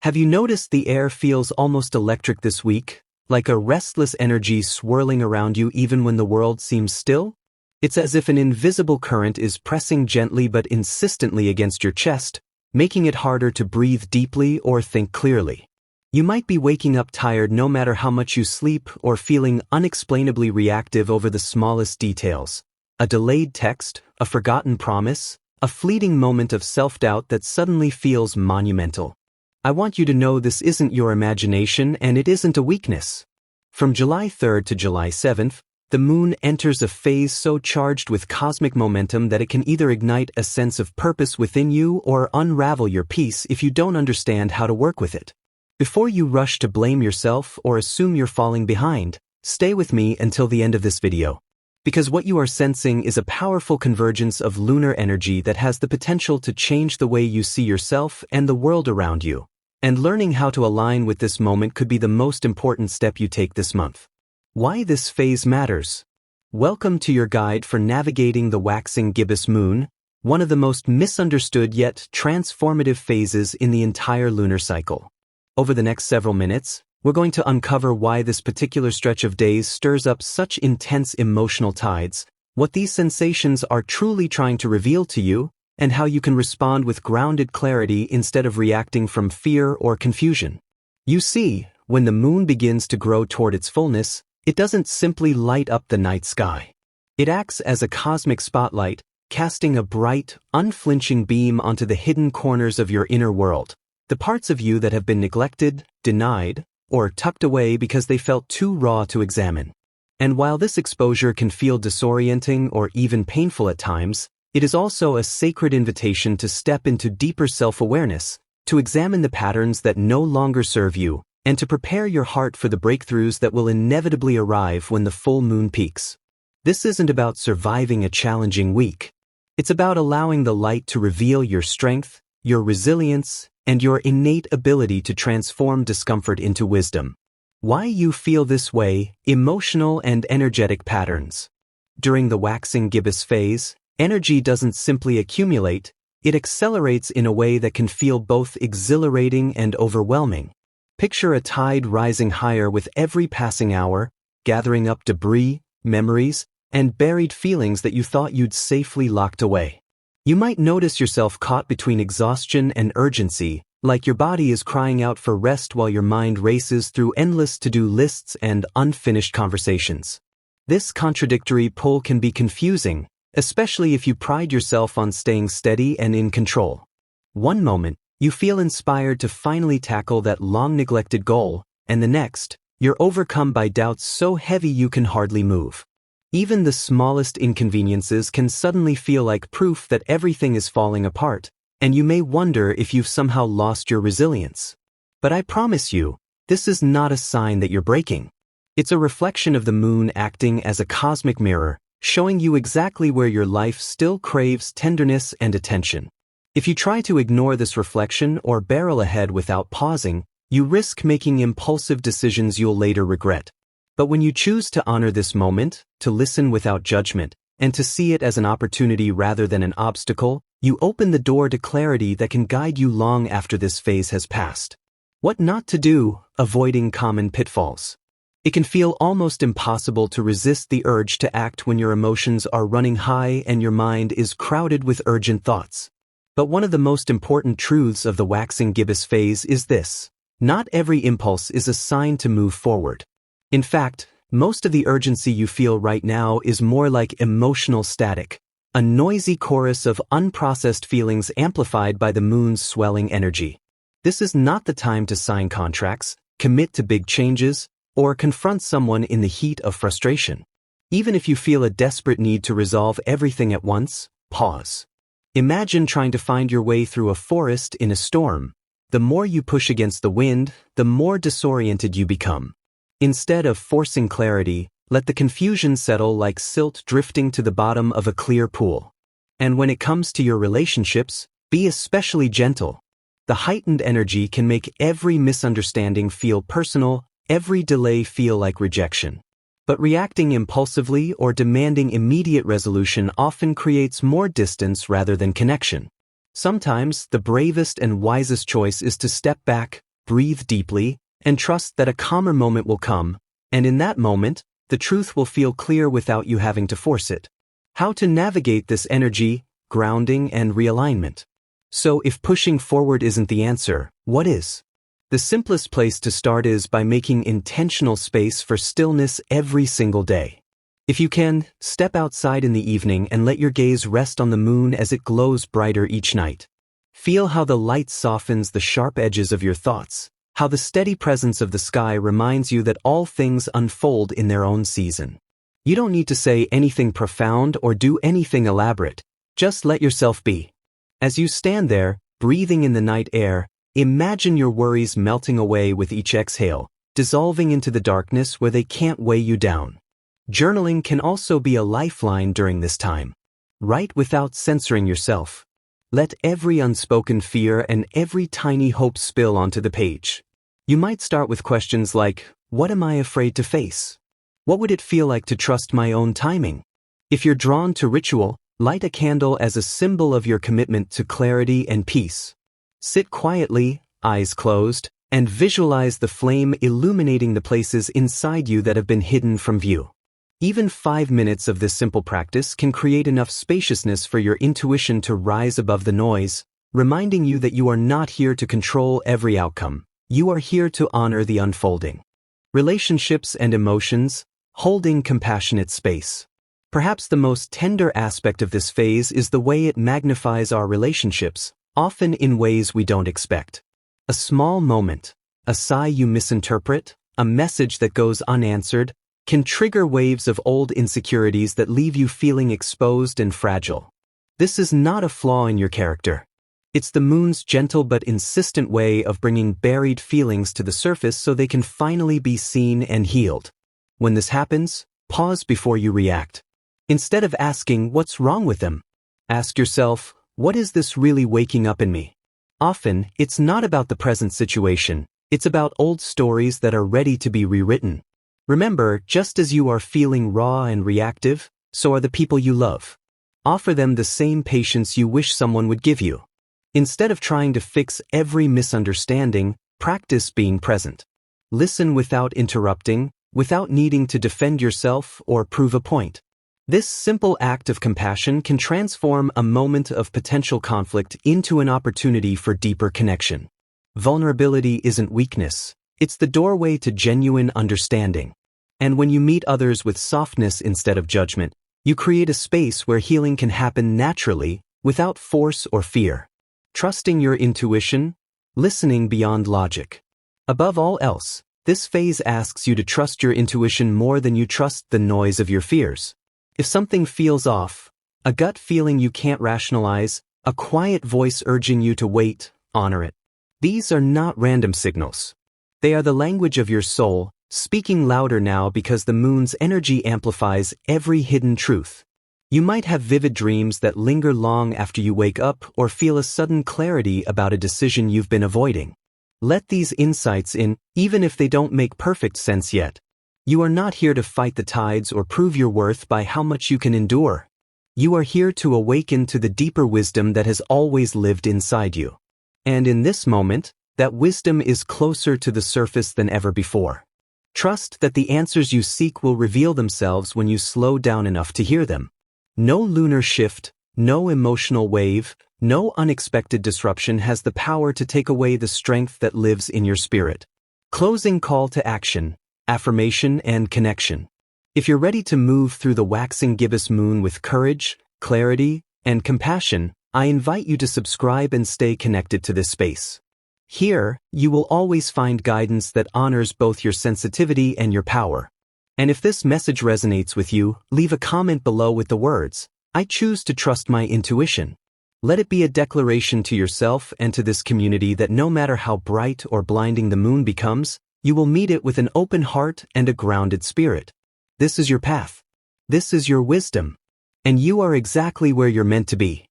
Have you noticed the air feels almost electric this week, like a restless energy swirling around you even when the world seems still? It's as if an invisible current is pressing gently but insistently against your chest, making it harder to breathe deeply or think clearly. You might be waking up tired no matter how much you sleep or feeling unexplainably reactive over the smallest details. A delayed text, a forgotten promise, a fleeting moment of self-doubt that suddenly feels monumental. I want you to know this isn't your imagination and it isn't a weakness. From July 3rd to July 7th, the moon enters a phase so charged with cosmic momentum that it can either ignite a sense of purpose within you or unravel your peace if you don't understand how to work with it. Before you rush to blame yourself or assume you're falling behind, stay with me until the end of this video. Because what you are sensing is a powerful convergence of lunar energy that has the potential to change the way you see yourself and the world around you. And learning how to align with this moment could be the most important step you take this month. Why this phase matters. Welcome to your guide for navigating the waxing gibbous moon, one of the most misunderstood yet transformative phases in the entire lunar cycle. Over the next several minutes, we're going to uncover why this particular stretch of days stirs up such intense emotional tides, what these sensations are truly trying to reveal to you, and how you can respond with grounded clarity instead of reacting from fear or confusion. You see, when the moon begins to grow toward its fullness, it doesn't simply light up the night sky. It acts as a cosmic spotlight, casting a bright, unflinching beam onto the hidden corners of your inner world, the parts of you that have been neglected, denied, or tucked away because they felt too raw to examine. And while this exposure can feel disorienting or even painful at times, it is also a sacred invitation to step into deeper self-awareness, to examine the patterns that no longer serve you, and to prepare your heart for the breakthroughs that will inevitably arrive when the full moon peaks. This isn't about surviving a challenging week. It's about allowing the light to reveal your strength, your resilience, and your innate ability to transform discomfort into wisdom. Why you feel this way, emotional and energetic patterns. During the waxing gibbous phase, energy doesn't simply accumulate, it accelerates in a way that can feel both exhilarating and overwhelming. Picture a tide rising higher with every passing hour, gathering up debris, memories, and buried feelings that you thought you'd safely locked away. You might notice yourself caught between exhaustion and urgency, like your body is crying out for rest while your mind races through endless to-do lists and unfinished conversations. This contradictory pull can be confusing, especially if you pride yourself on staying steady and in control. One moment, you feel inspired to finally tackle that long-neglected goal, and the next, you're overcome by doubts so heavy you can hardly move. Even the smallest inconveniences can suddenly feel like proof that everything is falling apart, and you may wonder if you've somehow lost your resilience. But I promise you, this is not a sign that you're breaking. It's a reflection of the moon acting as a cosmic mirror, showing you exactly where your life still craves tenderness and attention. If you try to ignore this reflection or barrel ahead without pausing, you risk making impulsive decisions you'll later regret. But when you choose to honor this moment, to listen without judgment, and to see it as an opportunity rather than an obstacle, you open the door to clarity that can guide you long after this phase has passed. What not to do, avoiding common pitfalls. It can feel almost impossible to resist the urge to act when your emotions are running high and your mind is crowded with urgent thoughts. But one of the most important truths of the waxing gibbous phase is this: not every impulse is a sign to move forward. In fact, most of the urgency you feel right now is more like emotional static, a noisy chorus of unprocessed feelings amplified by the moon's swelling energy. This is not the time to sign contracts, commit to big changes, or confront someone in the heat of frustration. Even if you feel a desperate need to resolve everything at once, pause. Imagine trying to find your way through a forest in a storm. The more you push against the wind, the more disoriented you become. Instead of forcing clarity, let the confusion settle like silt drifting to the bottom of a clear pool. And when it comes to your relationships, be especially gentle. The heightened energy can make every misunderstanding feel personal, every delay feel like rejection. But reacting impulsively or demanding immediate resolution often creates more distance rather than connection. Sometimes, the bravest and wisest choice is to step back, breathe deeply, and trust that a calmer moment will come, and in that moment, the truth will feel clear without you having to force it. How to navigate this energy, grounding, and realignment. So if pushing forward isn't the answer, what is? The simplest place to start is by making intentional space for stillness every single day. If you can, step outside in the evening and let your gaze rest on the moon as it glows brighter each night. Feel how the light softens the sharp edges of your thoughts, how the steady presence of the sky reminds you that all things unfold in their own season. You don't need to say anything profound or do anything elaborate, just let yourself be. As you stand there, breathing in the night air, imagine your worries melting away with each exhale, dissolving into the darkness where they can't weigh you down. Journaling can also be a lifeline during this time. Write without censoring yourself. Let every unspoken fear and every tiny hope spill onto the page. You might start with questions like, what am I afraid to face? What would it feel like to trust my own timing? If you're drawn to ritual, light a candle as a symbol of your commitment to clarity and peace. Sit quietly, eyes closed, and visualize the flame illuminating the places inside you that have been hidden from view. Even 5 minutes of this simple practice can create enough spaciousness for your intuition to rise above the noise, reminding you that you are not here to control every outcome. You are here to honor the unfolding. Relationships and emotions, holding compassionate space. Perhaps the most tender aspect of this phase is the way it magnifies our relationships, often in ways we don't expect. A small moment, a sigh you misinterpret, a message that goes unanswered, can trigger waves of old insecurities that leave you feeling exposed and fragile. This is not a flaw in your character. It's the moon's gentle but insistent way of bringing buried feelings to the surface so they can finally be seen and healed. When this happens, pause before you react. Instead of asking, what's wrong with them? Ask yourself, what is this really waking up in me? Often, it's not about the present situation, it's about old stories that are ready to be rewritten. Remember, just as you are feeling raw and reactive, so are the people you love. Offer them the same patience you wish someone would give you. Instead of trying to fix every misunderstanding, practice being present. Listen without interrupting, without needing to defend yourself or prove a point. This simple act of compassion can transform a moment of potential conflict into an opportunity for deeper connection. Vulnerability isn't weakness. It's the doorway to genuine understanding. And when you meet others with softness instead of judgment, you create a space where healing can happen naturally, without force or fear. Trusting your intuition, listening beyond logic. Above all else, this phase asks you to trust your intuition more than you trust the noise of your fears. If something feels off, a gut feeling you can't rationalize, a quiet voice urging you to wait, honor it. These are not random signals. They are the language of your soul, speaking louder now because the moon's energy amplifies every hidden truth. You might have vivid dreams that linger long after you wake up or feel a sudden clarity about a decision you've been avoiding. Let these insights in, even if they don't make perfect sense yet. You are not here to fight the tides or prove your worth by how much you can endure. You are here to awaken to the deeper wisdom that has always lived inside you. And in this moment, that wisdom is closer to the surface than ever before. Trust that the answers you seek will reveal themselves when you slow down enough to hear them. No lunar shift, no emotional wave, no unexpected disruption has the power to take away the strength that lives in your spirit. Closing call to action, affirmation and connection. If you're ready to move through the waxing gibbous moon with courage, clarity, and compassion, I invite you to subscribe and stay connected to this space. Here, you will always find guidance that honors both your sensitivity and your power. And if this message resonates with you, leave a comment below with the words, I choose to trust my intuition. Let it be a declaration to yourself and to this community that no matter how bright or blinding the moon becomes, you will meet it with an open heart and a grounded spirit. This is your path. This is your wisdom. And you are exactly where you're meant to be.